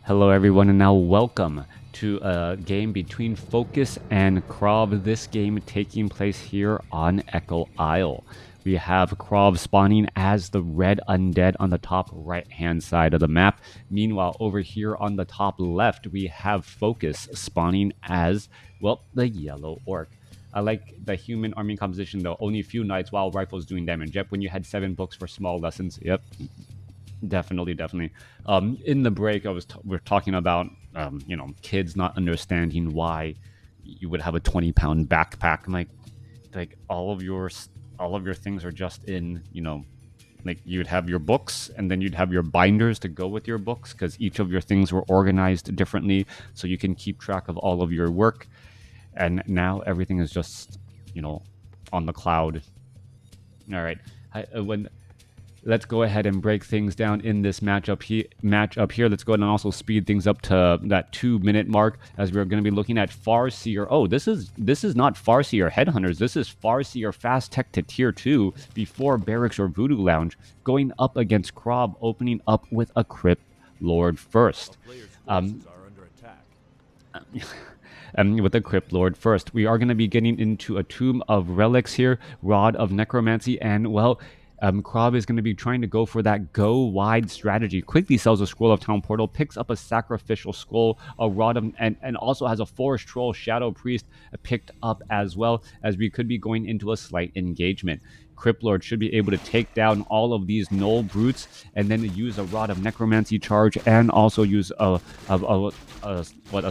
Hello everyone and now welcome to a game between FoCuS and KraV, this game taking place here on Echo Isle. We have KraV spawning as the red undead on the top right hand side of the map. Meanwhile, over here on the top left, we have FoCuS spawning as, well, the yellow orc. I like the human army composition though, only a few knights while rifles doing damage. Yep, when you had 7 books for small lessons, yep. Definitely. In the break, we're talking about kids not understanding why you would have a 20-pound backpack. And like all of your things are just in like you'd have your books and then you'd have your binders to go with your books because each of your things were organized differently, so you can keep track of all of your work. And now everything is just on the cloud. All right, let's go ahead and break things down in this matchup here. Let's go ahead and also speed things up to that 2-minute mark as we're going to be looking at Farseer. Oh, this is not Farseer Headhunters. This is Farseer Fast Tech to Tier 2 before Barracks or Voodoo Lounge, going up against KraV, opening up with a Crypt Lord first. With the Crypt Lord first. We are going to be getting into a Tomb of Relics here, Rod of Necromancy, and well, KraV is going to be trying to go for that go wide strategy. Quickly sells a Scroll of Town Portal, picks up a Sacrificial Skull, a Rod of, and also has a Forest Troll Shadow Priest picked up as well, as we could be going into a slight engagement. Crypt Lord should be able to take down all of these Gnoll Brutes and then use a Rod of Necromancy charge and also use a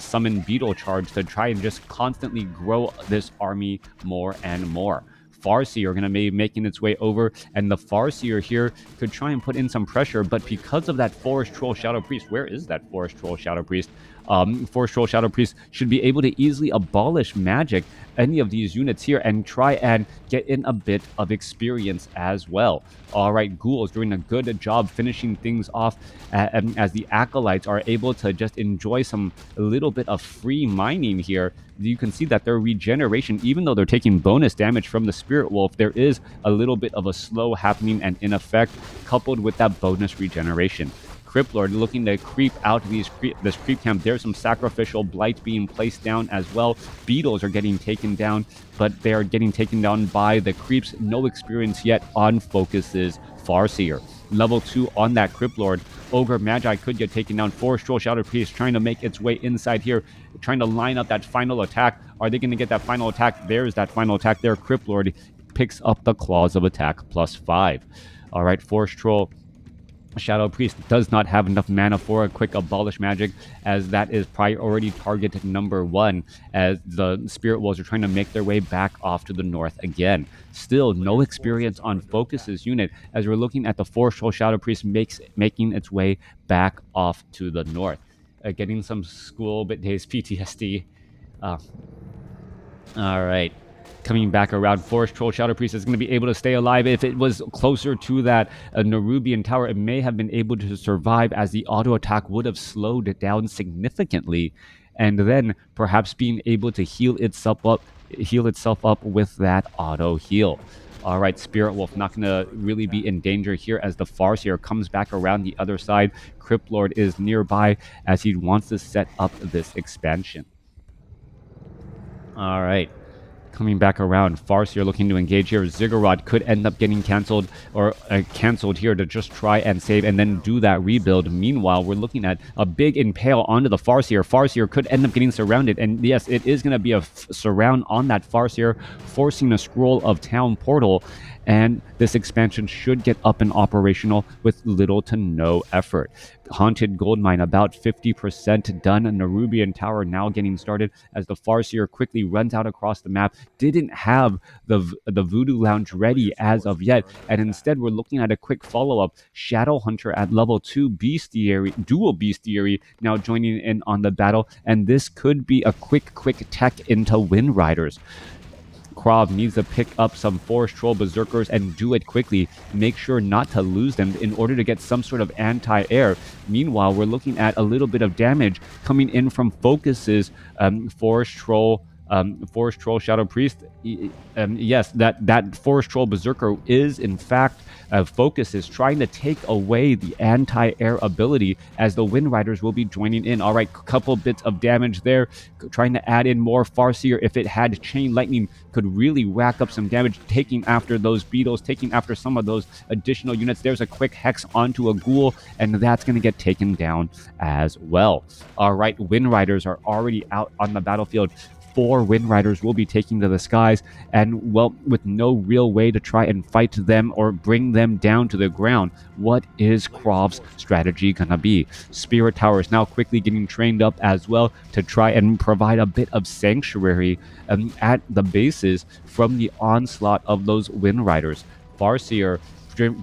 Summon Beetle charge to try and just constantly grow this army more and more. Farseer are going to be making its way over, and the Farseer here could try and put in some pressure, but because of that Forest Troll Shadow Priest, where is that Forest Troll Shadow Priest? Forest Troll Shadow Priest should be able to easily abolish magic any of these units here and try and get in a bit of experience as well. Alright, Ghouls doing a good job finishing things off as the Acolytes are able to just enjoy a little bit of free mining here. You can see that their regeneration, even though they're taking bonus damage from the Spirit Wolf, there is a little bit of a slow happening and in effect, coupled with that bonus regeneration. Crypt Lord looking to creep out this creep camp. There's some Sacrificial Blight being placed down as well. Beetles are getting taken down, but they are getting taken down by the creeps. No experience yet on FoCuS's Farseer. Level 2 on that Crypt Lord. Ogre Magi could get taken down. Forest Troll Shadow Priest trying to make its way inside here, trying to line up that final attack. Are they going to get that final attack? There's that final attack there. Crypt Lord picks up the Claws of Attack +5. All right, Forest Troll Shadow Priest does not have enough mana for a quick abolish magic, as that is priority target number 1, as the Spirit Wolves are trying to make their way back off to the north again. Still no experience on FoCuS's unit, as we're looking at the Forest Troll Shadow Priest making its way back off to the north. Getting some school bit days PTSD. Alright. Coming back around, Forest Troll Shadow Priest is going to be able to stay alive. If it was closer to that Nerubian Tower, it may have been able to survive, as the auto attack would have slowed it down significantly, and then perhaps being able to heal itself up with that auto heal. All right, Spirit Wolf not going to really be in danger here as the Farseer comes back around the other side. Crypt Lord is nearby as he wants to set up this expansion. All right. Coming back around, Farseer looking to engage here. Ziggurat could end up getting canceled here to just try and save and then do that rebuild. Meanwhile, we're looking at a big impale onto the Farseer. Farseer could end up getting surrounded, and yes, it is going to be a surround on that Farseer, forcing a Scroll of Town Portal, and this expansion should get up and operational with little to no effort. Haunted Goldmine about 50% done. Nerubian Tower now getting started as the Farseer quickly runs out across the map. Didn't have the Voodoo Lounge ready as of yet, and instead we're looking at a quick follow-up. Shadow Hunter at level 2 dual Bestiary now joining in on the battle, and this could be a quick tech into Wind Riders. KraV needs to pick up some Forest Troll Berserkers and do it quickly. Make sure not to lose them in order to get some sort of anti-air. Meanwhile, we're looking at a little bit of damage coming in from FoCuS's Forest Troll Forest Troll Shadow Priest. Yes, that Forest Troll Berserker is in fact FoCuS is trying to take away the anti-air ability as the Wind Riders will be joining in. All right, couple bits of damage there, trying to add in more Farseer. If it had Chain Lightning, could really rack up some damage, taking after those beetles, taking after some of those additional units. There's a quick Hex onto a Ghoul, and that's going to get taken down as well. All right, Wind Riders are already out on the battlefield. 4 Wind Riders will be taking to the skies, and well, with no real way to try and fight them or bring them down to the ground, what is KraV's strategy gonna be? Spirit Towers now quickly getting trained up as well to try and provide a bit of sanctuary at the bases from the onslaught of those Wind Riders. Farseer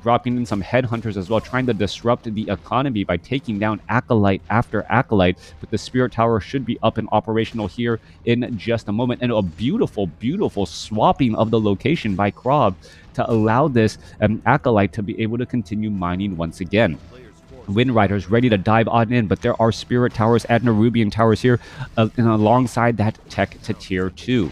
dropping in some headhunters as well, trying to disrupt the economy by taking down Acolyte after Acolyte. But the Spirit Tower should be up and operational here in just a moment. And a beautiful, beautiful swapping of the location by KraV to allow this Acolyte to be able to continue mining once again. Wind Riders ready to dive on in, but there are Spirit Towers and Nerubian Towers here and alongside that tech to tier 2.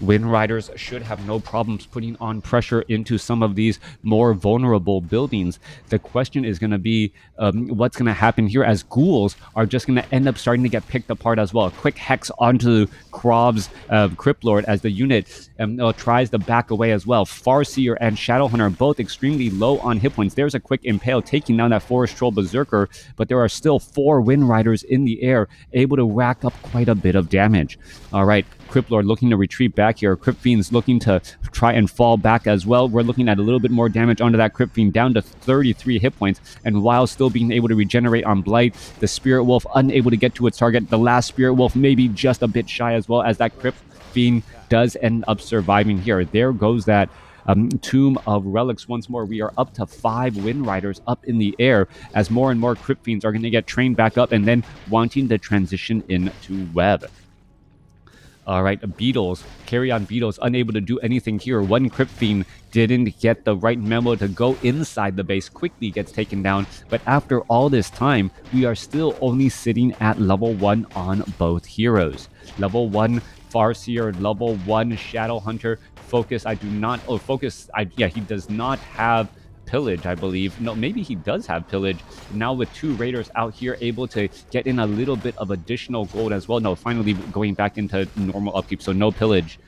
Wind Riders should have no problems putting on pressure into some of these more vulnerable buildings. The question is going to be what's going to happen here, as ghouls are just going to end up starting to get picked apart as well. A quick Hex onto KraV's Crypt Lord as the unit tries to back away as well. Farseer and Shadowhunter both extremely low on hit points. There's a quick Impale taking down that Forest Troll Berserker, but there are still 4 Wind Riders in the air able to rack up quite a bit of damage. All right, Crypt Lord looking to retreat back here. Crypt Fiend's looking to try and fall back as well. We're looking at a little bit more damage onto that Crypt Fiend, down to 33 hit points. And while still being able to regenerate on Blight, the Spirit Wolf unable to get to its target. The last Spirit Wolf maybe just a bit shy as well, as that Crypt Fiend does end up surviving here. There goes that Tomb of Relics once more. We are up to 5 Wind Riders up in the air as more and more Crypt Fiends are going to get trained back up and then wanting to transition into Web. All right, Beetles, carry on Beetles, unable to do anything here. One Crypt Fiend didn't get the right memo to go inside the base, quickly gets taken down. But after all this time, we are still only sitting at level 1 on both heroes. Level 1 Farseer, level 1 Shadowhunter. FoCuS, I do not, oh, FoCuS, yeah, he does not have Pillage, I believe. No, maybe he does have Pillage. Now with 2 Raiders out here able to get in a little bit of additional gold as well. No, finally going back into normal upkeep, so no Pillage.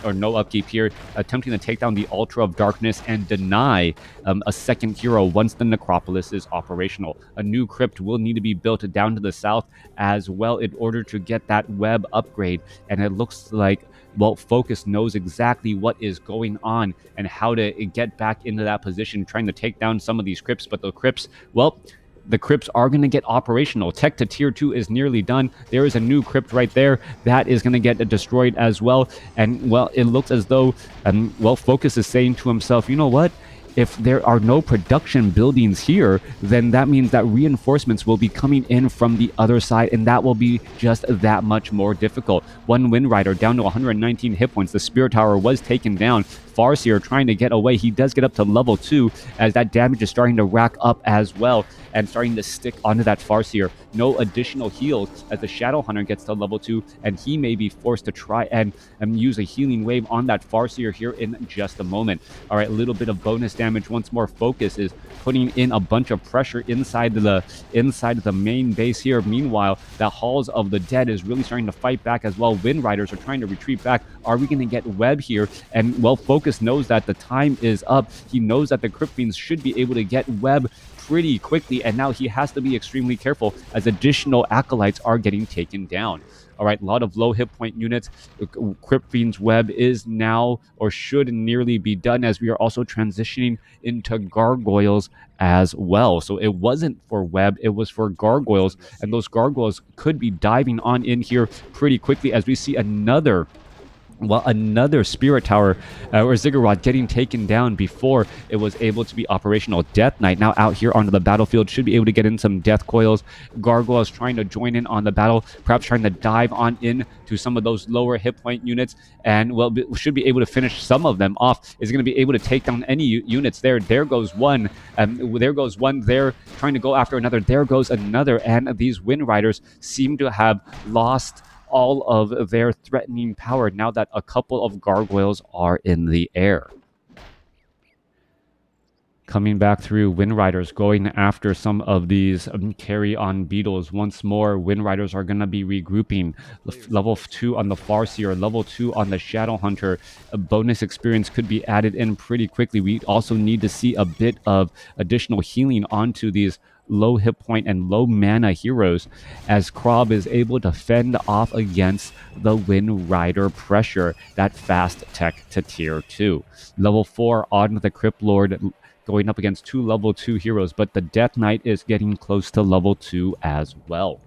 Or no upkeep here, attempting to take down the Ultra of Darkness and deny a second hero once the Necropolis is operational. A new crypt will need to be built down to the south as well in order to get that web upgrade, and it looks like, well, FoCuS knows exactly what is going on and how to get back into that position, trying to take down some of these crypts, but the crypts, well, the crypts are going to get operational. Tech to tier 2 is nearly done. There is a new crypt right there that is going to get destroyed as well. And, well, it looks as though, well, FoCuS is saying to himself, you know what? If there are no production buildings here, then that means that reinforcements will be coming in from the other side, and that will be just that much more difficult. One Wind Rider down to 119 hit points. The Spirit Tower was taken down. Farseer trying to get away. He does get up to level 2 as that damage is starting to rack up as well and starting to stick onto that Farseer. No additional heals as the Shadowhunter gets to level 2, and he may be forced to try and use a healing wave on that Farseer here in just a moment. All right, a little bit of bonus damage once more. FoCuS is putting in a bunch of pressure inside the main base here. Meanwhile, the Halls of the Dead is really starting to fight back as well. Wind Riders are trying to retreat back. Are we going to get Web here? And, well, FoCuS knows that the time is up. He knows that the Crypt Fiends should be able to get Web pretty quickly, and now he has to be extremely careful as additional Acolytes are getting taken down. All right, a lot of low hit point units. Crypt Fiend's Web is now, or should nearly be done, as we are also transitioning into Gargoyles as well. So it wasn't for Web, it was for Gargoyles, and those Gargoyles could be diving on in here pretty quickly as we see another Spirit Tower or Ziggurat getting taken down before it was able to be operational. Death Knight now out here onto the battlefield, should be able to get in some death coils. Gargoyles trying to join in on the battle, perhaps trying to dive on in to some of those lower hit point units, and, well, should be able to finish some of them off. Is going to be able to take down any units there. There goes one. There goes one there, trying to go after another. There goes another, and these Wind Riders seem to have lost all of their threatening power now that a couple of gargoyles are in the air. Coming back through, Wind Riders going after some of these carry-on beetles. Once more, Wind Riders are going to be regrouping. Level 2 on the Farseer, level 2 on the Shadow Hunter. A bonus experience could be added in pretty quickly. We also need to see a bit of additional healing onto these low hit point and low mana heroes, as KraV is able to fend off against the Wind Rider pressure, that fast tech to tier 2. Level 4 on the Crypt Lord, going up against 2 level 2 heroes, but the Death Knight is getting close to level 2 as well.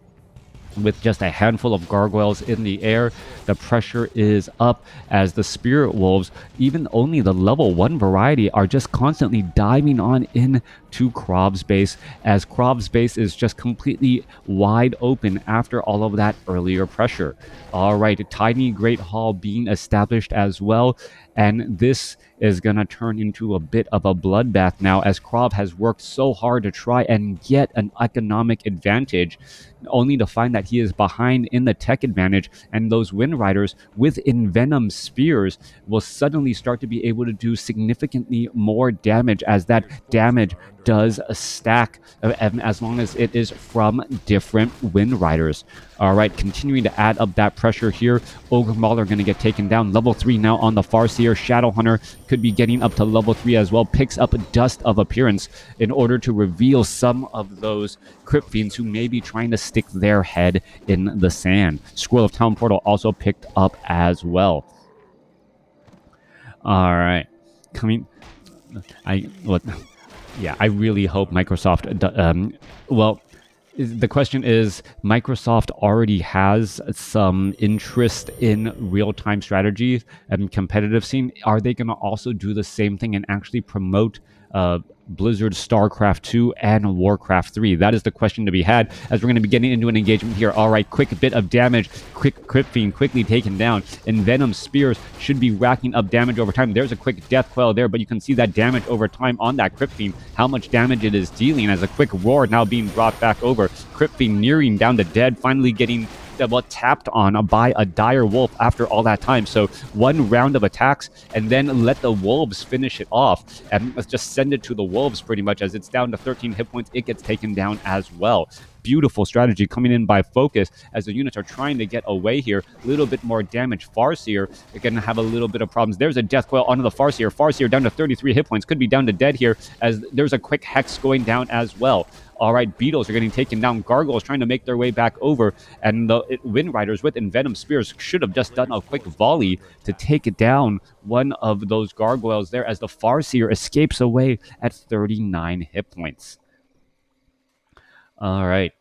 With just a handful of gargoyles in the air, the pressure is up as the Spirit Wolves, even only the level 1 variety, are just constantly diving on in to KraV's base, as KraV's base is just completely wide open after all of that earlier pressure. All right, a tiny Great Hall being established as well, and this is going to turn into a bit of a bloodbath now, as KraV has worked so hard to try and get an economic advantage, only to find that he is behind in the tech advantage, and those Wind Riders with Envenom Spears will suddenly start to be able to do significantly more damage, as that damage does stack as long as it is from different Wind Riders. All right, continuing to add up that pressure here. Ogre Mauler going to get taken down. Level 3 now on the Farseer. Shadow Hunter could be getting up to level 3 as well. Picks up Dust of Appearance in order to reveal some of those Crypt Fiends who may be trying to stick their head in the sand. Scroll of Town Portal also picked up as well. All right. I really hope Microsoft, the question is, Microsoft already has some interest in real-time strategy and competitive scene. Are they going to also do the same thing and actually promote Blizzard's StarCraft 2 and WarCraft 3? That is the question to be had, as we're going to be getting into an engagement here. All right, quick bit of damage. Quick Crypt Fiend quickly taken down. Envenom Spears should be racking up damage over time. There's a quick Death Coil there, but you can see that damage over time on that Crypt Fiend, how much damage it is dealing, as a quick Roar now being brought back over. Crypt Fiend nearing down to dead, finally getting tapped on by a dire wolf after all that time. So one round of attacks, and then let the wolves finish it off, and let's just send it to the wolves pretty much. As it's down to 13 hit points, it gets taken down as well. Beautiful strategy coming in by FoCuS, as the units are trying to get away here. A little bit more damage. Farseer are going to have a little bit of problems. There's a Death Coil onto the Farseer. Farseer down to 33 hit points, could be down to dead here, as there's a quick Hex going down as well. All right, Beetles are getting taken down. Gargoyles trying to make their way back over, and the Wind Riders with Envenom Spears should have just done a quick volley to take down one of those gargoyles there, as the Farseer escapes away at 39 hit points. All right.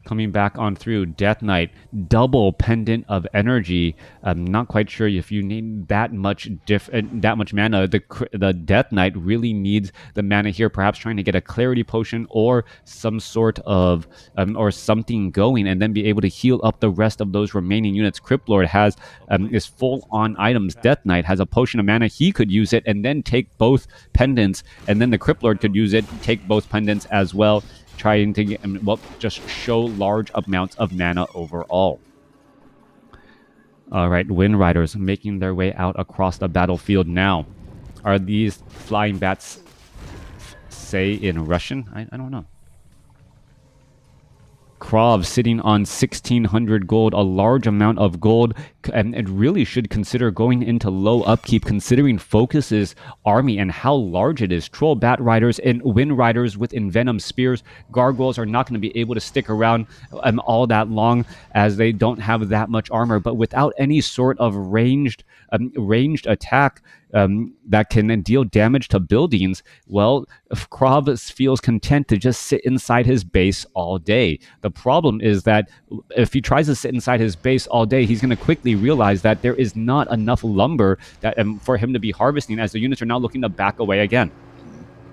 Coming back on through, Death Knight, double Pendant of Energy. I'm not quite sure if you need that much mana. The Death Knight really needs the mana here, perhaps trying to get a Clarity Potion or some sort of or something going, and then be able to heal up the rest of those remaining units. Crypt Lord has is full on items. Death Knight has a Potion of Mana. He could use it and then take both pendants, and then the Crypt Lord could use it, take both pendants as well, trying to get, just show large amounts of mana overall. All right, Wind Riders making their way out across the battlefield now. Are these flying bats say in Russian? I don't know. KraV sitting on 1,600 gold, a large amount of gold, and it really should consider going into low upkeep, considering FoCuS's army and how large it is. Troll Bat Riders and Wind Riders with Envenom Spears. Gargoyles are not going to be able to stick around all that long, as they don't have that much armor, but without any sort of ranged attack that can deal damage to buildings, well, KraV feels content to just sit inside his base all day. The problem is that if he tries to sit inside his base all day, he's going to quickly realize that there is not enough lumber that for him to be harvesting, as the units are now looking to back away again.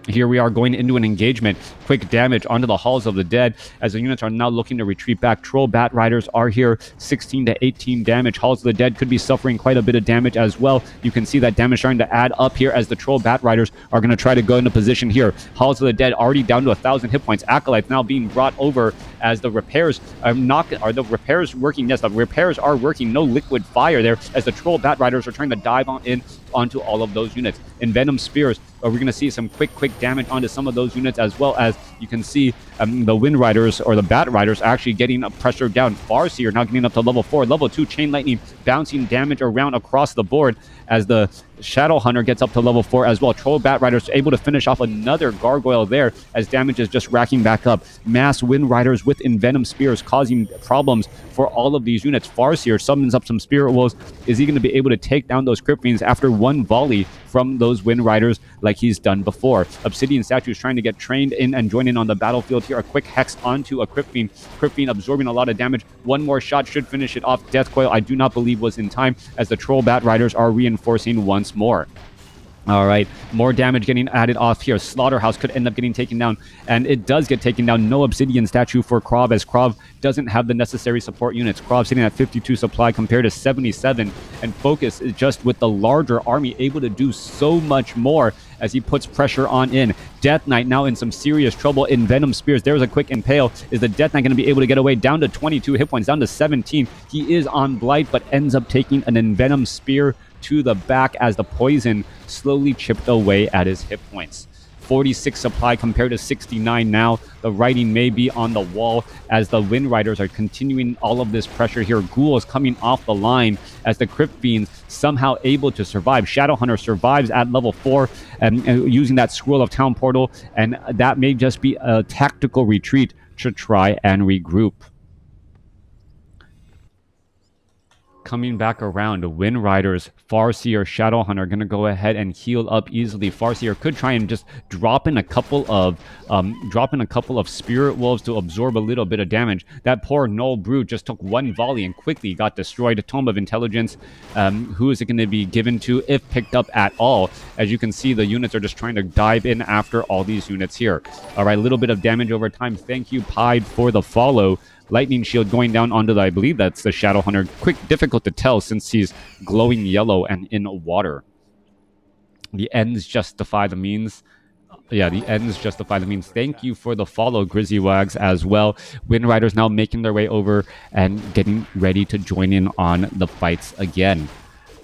Here we are going into an engagement. Quick damage onto the Halls of the Dead as the units are now looking to retreat back. Troll Bat Riders are here. 16 to 18 damage. Halls of the Dead could be suffering quite a bit of damage as well. You can see that damage starting to add up here as the Troll Bat Riders are going to try to go into position here. Halls of the Dead already down to 1,000 hit points. Acolytes now being brought over as the repairs are the repairs working? Yes, the repairs are working. No liquid fire there as the Troll Bat Riders are trying to dive onto all of those units. Envenom Spears, we're going to see some quick damage onto some of those units, as well as you can see the Wind Riders or the Bat Riders actually getting pressure down. Farseer now getting up to level 4. Level 2 Chain Lightning bouncing damage around across the board as the Shadow Hunter gets up to level 4 as well. Troll Bat Riders able to finish off another Gargoyle there as damage is just racking back up. Mass Wind Riders with Envenom Spears causing problems for all of these units. Farseer summons up some Spirit Wolves. Is he going to be able to take down those Crypt Fiends after one volley from those Wind Riders like he's done before? Obsidian Statue is trying to get trained in and join in on the battlefield here. A quick Hex onto a Crypt Fiend. Crypt Fiend absorbing a lot of damage. One more shot should finish it off. Death Coil, I do not believe, was in time as the Troll Bat Riders are reinforcing once more. All right, more damage getting added off here. Slaughterhouse could end up getting taken down, and it does get taken down. No Obsidian Statue for KraV, as KraV doesn't have the necessary support units. KraV sitting at 52 supply compared to 77, and FoCuS is just with the larger army able to do so much more as he puts pressure on in. Death Knight now in some serious trouble. Envenom Spears, there's a quick impale. Is the Death Knight going to be able to get away? Down to 22 hit points, down to 17. He is on Blight, but ends up taking an Envenom Spear to the back as the poison slowly chipped away at his hit points. 46 supply compared to 69 now. The writing may be on the wall as the Wind Riders are continuing all of this pressure here. Ghouls coming off the line as the Crypt Fiends somehow able to survive. Shadow Hunter survives at level 4 and using that Scroll of Town Portal, and that may just be a tactical retreat to try and regroup. Coming back around, Wind Riders, Farseer, Shadow Hunter are going to go ahead and heal up easily. Farseer could try and just drop in a couple of Spirit Wolves to absorb a little bit of damage. That poor Null Brute just took one volley and quickly got destroyed. A Tome of Intelligence, who is it going to be given to if picked up at all? As you can see, the units are just trying to dive in after all these units here. All right, a little bit of damage over time. Thank you, Pied, for the follow. Lightning Shield going down onto the, I believe that's the Shadow Hunter. Difficult to tell since he's glowing yellow and in water. The ends justify the means. Yeah, the ends justify the means. Thank you for the follow, Grizzywags, as well. Wind Riders now making their way over and getting ready to join in on the fights again.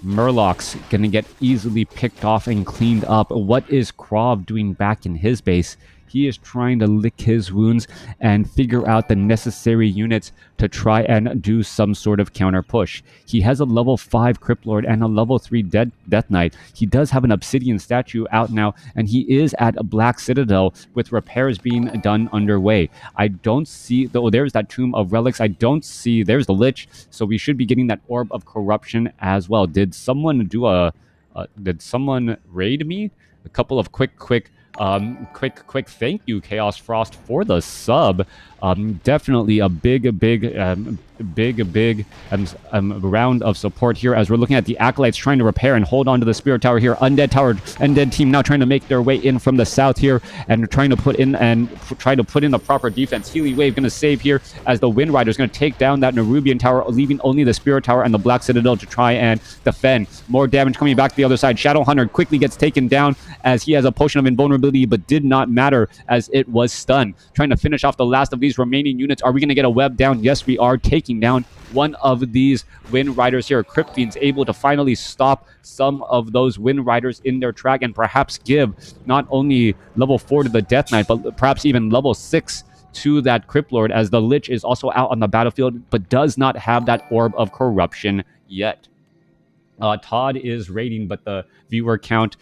Murloc's going to get easily picked off and cleaned up. What is KraV doing back in his base? He is trying to lick his wounds and figure out the necessary units to try and do some sort of counter push. He has a level 5 Crypt Lord and a level 3 Death Knight. He does have an Obsidian Statue out now, and he is at a Black Citadel with repairs being done underway. I don't see, though there's that Tomb of Relics, I don't see, there's the Lich, so we should be getting that Orb of Corruption as well. Did someone do did someone raid me? A couple of quick thank you, Chaos Frost, for the sub. Definitely a big round of support here as we're looking at the Acolytes trying to repair and hold on to the Spirit Tower here. Undead team now trying to make their way in from the south here and trying to put in the proper defense. Healing Wave going to save here as the Wind Rider is going to take down that Nerubian Tower, leaving only the Spirit Tower and the Black Citadel to try and defend. More damage coming back to the other side. Shadow Hunter quickly gets taken down as he has a potion of invulnerability, but did not matter as it was stunned. Trying to finish off the last of these remaining units. Are we going to get a web down? Yes, we are, taking down one of these Wind Riders here. Crypt Fiends able to finally stop some of those Wind Riders in their track and perhaps give not only level 4 to the Death Knight, but perhaps even level 6 to that Crypt Lord, as the Lich is also out on the battlefield, but does not have that Orb of Corruption yet. Todd is raiding, but the viewer count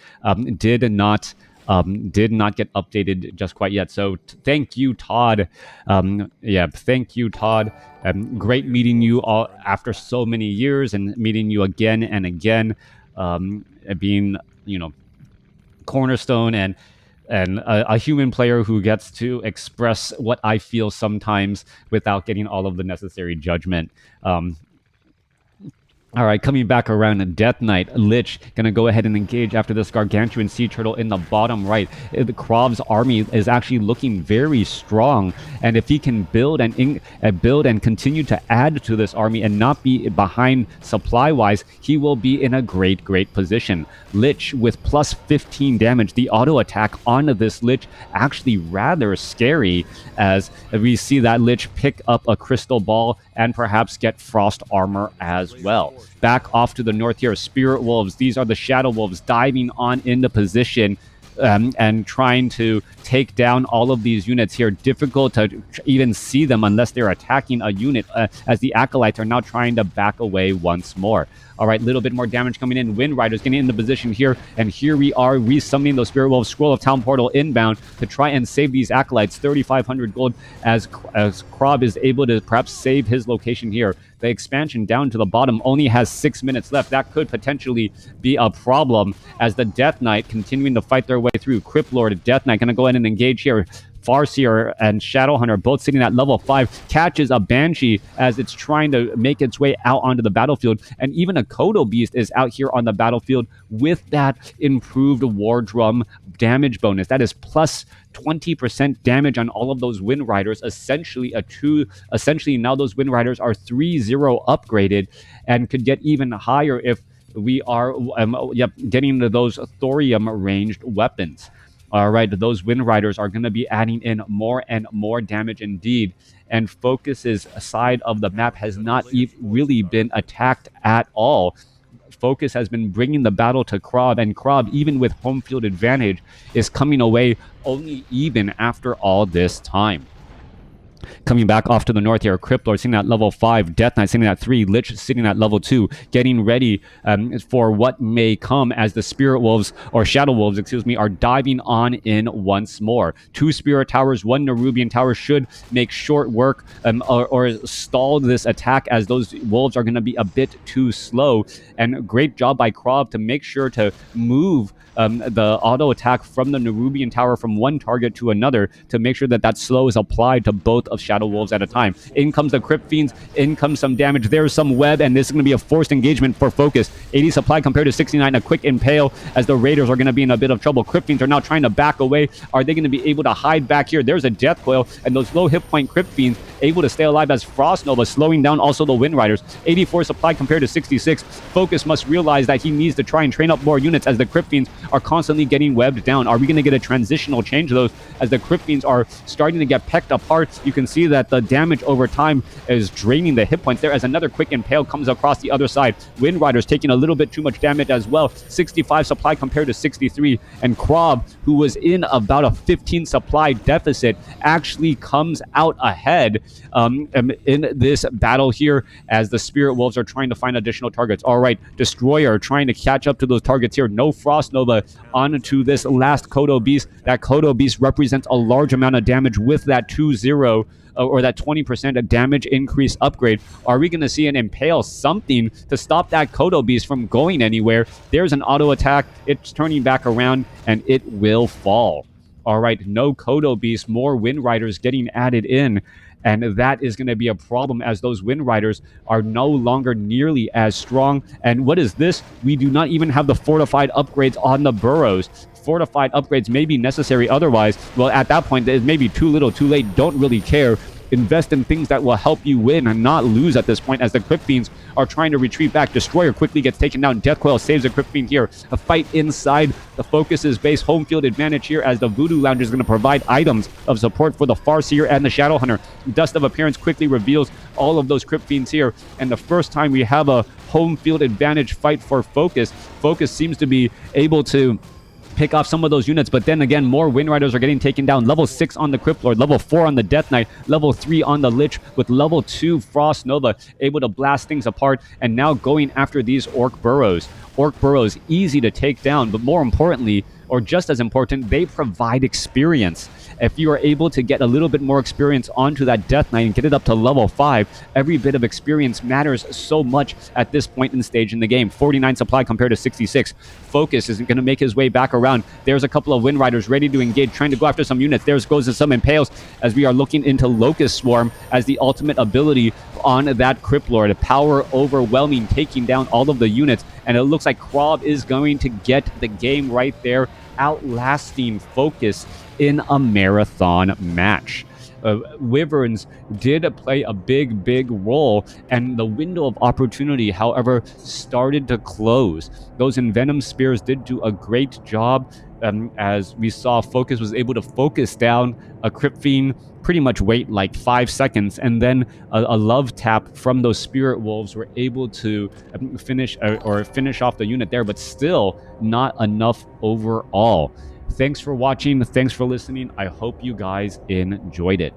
did not get updated just quite yet. So thank you, Todd. Thank you, Todd. Great meeting you all after so many years and meeting you again and again. Being, cornerstone and a human player who gets to express what I feel sometimes without getting all of the necessary judgment. All right, coming back around, Death Knight, Lich, gonna go ahead and engage after this Gargantuan Sea Turtle in the bottom right. The KraV's army is actually looking very strong, and if he can build and continue to add to this army and not be behind supply-wise, he will be in a great position. Lich with plus 15 damage. The auto attack onto this Lich actually rather scary, as we see that Lich pick up a crystal ball and perhaps get frost armor as well. Back off to the north here, Spirit Wolves. These are the Shadow Wolves diving on into position and trying to take down all of these units here. Difficult to even see them unless they're attacking a unit, as the Acolytes are now trying to back away once more. All right, little bit more damage coming in. Wind Riders getting into position here, and here we are resummoning those Spirit Wolves. Scroll of Town Portal inbound to try and save these Acolytes. 3,500 gold as KraV is able to perhaps save his location here. The expansion down to the bottom only has 6 minutes left. That could potentially be a problem as the Death Knight continuing to fight their way through. Crypt Lord, Death Knight going to go ahead and engage here. Farseer and Shadowhunter both sitting at level 5, catches a Banshee as it's trying to make its way out onto the battlefield, and even a Kodo Beast is out here on the battlefield with that improved War Drum damage bonus. That is plus 20% damage on all of those Wind Riders. Essentially now those Wind Riders are 3-0 upgraded and could get even higher if we are getting into those thorium ranged weapons. All right, those Wind Riders are going to be adding in more and more damage indeed. And FoCuS's side of the map has not really been attacked at all. FoCuS has been bringing the battle to KraV, and KraV, even with home field advantage, is coming away only even after all this time. Coming back off to the north here, Crypt Lord sitting at level 5, Death Knight sitting at 3, Lich sitting at level 2, getting ready for what may come as the Spirit Wolves, or Shadow Wolves, excuse me, are diving on in once more. 2 Spirit Towers, 1 Nerubian Tower should make short work or stall this attack, as those Wolves are going to be a bit too slow. And great job by KraV to make sure to move the auto attack from the Nerubian Tower from one target to another to make sure that that slow is applied to both of Shadow Wolves at a time. In comes the Crypt Fiends, in comes some damage, there's some web, and this is going to be a forced engagement for FoCuS. 80 supply compared to 69, a quick impale as the Raiders are going to be in a bit of trouble. Crypt Fiends are now trying to back away. Are they going to be able to hide back here? There's a Death Coil, and those low hit point Crypt Fiends able to stay alive as Frost Nova slowing down also the Wind Riders. 84 supply compared to 66. FoCuS must realize that he needs to try and train up more units as the Crypt Fiends are constantly getting webbed down. Are we going to get a transitional change though, as the Crypt Fiends are starting to get pecked apart? You can see that the damage over time is draining the hit points there as another quick impale comes across the other side. Wind Riders taking a little bit too much damage as well. 65 supply compared to 63, and KraV, who was in about a 15 supply deficit, actually comes out ahead in this battle here as the Spirit Wolves are trying to find additional targets. All right, Destroyer trying to catch up to those targets here. No Frost Nova onto this last Kodo Beast. That Kodo Beast represents a large amount of damage with that 2-0 or that 20% damage increase upgrade. Are we going to see an impale, something to stop that Kodo Beast from going anywhere? There's an auto attack. It's turning back around and it will fall. All right, no Kodo Beast, more Wind Riders getting added in. And that is going to be a problem as those Wind Riders are no longer nearly as strong. And what is this? We do not even have the fortified upgrades on the burrows. Fortified upgrades may be necessary otherwise. Well, at that point, it may be too little, too late. Don't really care. Invest in things that will help you win and not lose at this point, as the Crypt Fiends are trying to retreat back. Destroyer quickly gets taken down. Death Coil saves the Crypt Fiend here. A fight inside the FoCuS's base. Home field advantage here as the Voodoo Lounge is going to provide items of support for the Farseer and the Shadowhunter. Dust of Appearance quickly reveals all of those Crypt Fiends here, and the first time we have a home field advantage fight for FoCuS. FoCuS seems to be able to pick off some of those units, but then again, more Wind Riders are getting taken down. Level 6 on the Crypt Lord, level 4 on the Death Knight, level 3 on the Lich, with level 2 Frost Nova able to blast things apart, and now going after these Orc Burrows. Orc Burrows, easy to take down, but more importantly, or just as important, they provide experience. If you are able to get a little bit more experience onto that Death Knight and get it up to level 5, every bit of experience matters so much at this point in the stage in the game. 49 supply compared to 66. FoCuS isn't going to make his way back around. There's a couple of Wind Riders ready to engage, trying to go after some units. There goes some Impales as we are looking into Locust Swarm as the ultimate ability on that Crypt Lord. Power overwhelming, taking down all of the units, and it looks like KraV is going to get the game right there, outlasting FoCuS in a marathon match. Wyverns did play a big role, and the window of opportunity, however, started to close. Those Envenom Spears did do a great job, as we saw FoCuS was able to focus down a Crypt Fiend, pretty much wait like 5 seconds, and then a love tap from those Spirit Wolves were able to finish off the unit there, but still not enough overall. Thanks for watching. Thanks for listening. I hope you guys enjoyed it.